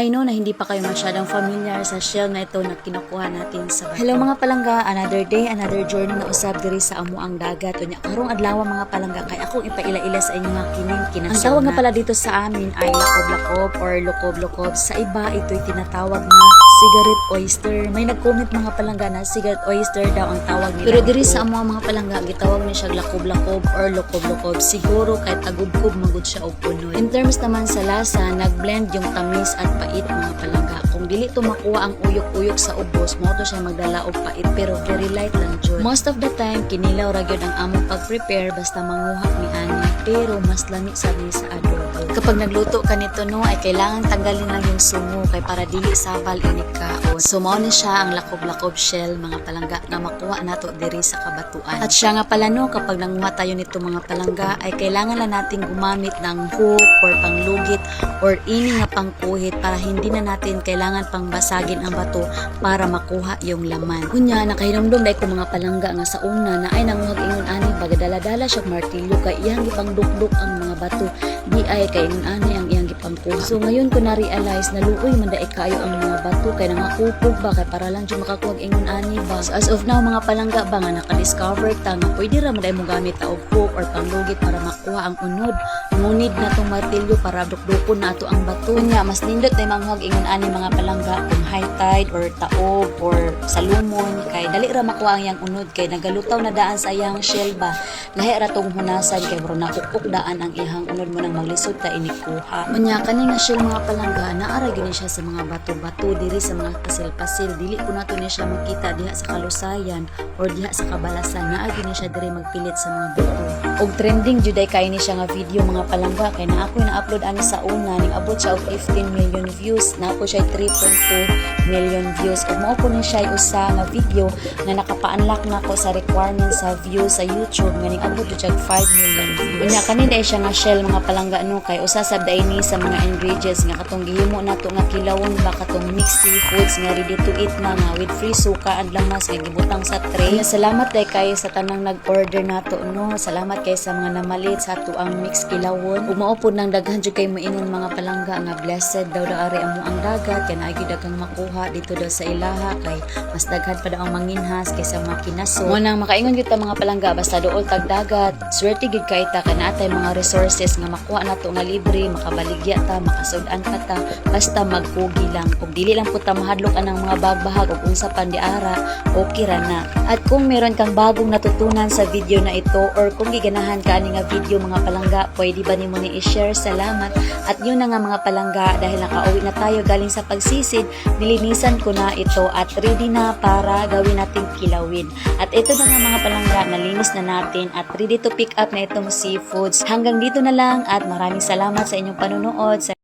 I know na hindi pa kayo masyadong familiar sa shell na ito na kinukuha natin sa bato. Hello mga palangga, another day, another journey na usab diri sa amuang dagat. Unya karong adlaw mga palangga kay akong ipaila-ila sa inyo nga kining kinasona. Ang tawag nga pala dito sa amin ay lakob-lakob or lukob-lukob. Sa iba ito'y tinatawag na cigarette oyster. May nag-comment mga palangga na cigarette oyster daw ang tawag nila. Pero diri sa amuang mga palangga gitawag ni siya lakob-lakob or lukob-lukob. Siguro kay tagubkob magud siya og punoy. In terms naman sa lasa, nag-blend yung tamis at pait mga palangga. Kung dili to makuha ang uyok-uyok sa ubos, mo to siya magdala og pait pero very light lang jud. Most of the time kinilaw ra gyud ang among pag-prepare basta manguha ni ani, pero mas lami sa sa adobo. Kapag nagluto ka nito no ay kailangan tanggalin lang yung sumo kay para dili sabal ini kaon. So mao ni siya ang lakob-lakob shell mga palangga nga makuha nato diri sa kabatuan. At siya nga pala no kapag nanguha tayo nito mga palangga ay kailangan lang nating gumamit ng hook or panglugit or ini nga pangkuhit para hindi na natin kailangan pang basagin ang bato para makuha yung laman. Kunya nakahinumdum dai ko mga palangga nga sa una na ay nanguhag ingon ani pagadala-dala siya martilyo kay iyang gipangdukduk ang mga bato. Di ay kay ingon ani ang iyang gipangkuha. So ngayon ko na realize na luoy man dai kayo ang mga bato kay nangakupog ba kay para lang jud makakuha ingon ani ba. So as of now mga palangga ba nga naka-discover ta nga pwede ra man dai mo gamit ta og hook or panglugit para makuha ang unod. Ngunit na tong martilyo para dukdukon na ato ang bato. Nya mas nindot tay manghug ingon ani mga palangga kung high tide or taob or salumon kay dali ra makuha ang yang unod kay nagalutaw na daan sa iyang shell ba. Lahi ra tong hunasan kay bro napukpok daan ang ihang unod mo nang maglisod ta inikuha. Unya kani nga shell mga palangga naara gyud siya sa mga bato-bato diri sa mga pasil-pasil. Dili ko nato ni siya makita diha sa kalusayan or diha sa kabalasan. Naa gyud ni siya diri magpilit sa mga bato. Og trending jud ay kay ni siya nga video mga palangga kay na ako na-upload ani sa una ning abot siya og 15 million views. Na ako siya 3.2 million views. Ug mao ko ni siya usa nga video na nakapa-unlock na ko sa requirements sa views sa YouTube nga ning abot siya 5 million views. Unya kani dai siya nga shell mga palangga no kay usa sa ni sa mga ingredients nga katong gihimo nato nga kilawon ba katong mixed seafoods nga ready to eat na nga with free suka and lamas nga gibutang sa tray. Salamat dai kay sa tanang nag-order nato no. Salamat kay sa mga namalit sa ato ang mixed kilawon. Ug mao pud nang daghan jud kay moingon mga palangga nga blessed daw ari amo ang dagat kay naay daghang makuha dito daw sa ilaha kay mas daghan pa daw ang manginhas kaysa mga kinaso. Mo nang makaingon gyud ta mga palangga basta duol tag dagat. Swerte gyud kay ta kay naatay mga resources nga makuha nato nga libre, makabaligya ta, makasud-an pa ta basta magpugi lang. Kung dili lang pud ta mahadlok anang mga bagbahag ug unsa pa di ara, okay ra na. At kung meron kang bagong natutunan sa video na ito or kung giganahan ka ani nga video mga palangga, pwede ba nimo ni i-share? Salamat. At yun na nga mga palangga dahil nakauwi na tayo galing sa pagsisid, nilinisan ko na ito at ready na para gawin nating kilawin. At ito na nga mga palangga, nalinis na natin at ready to pick up na itong seafoods. Hanggang dito na lang at maraming salamat sa inyong panunood.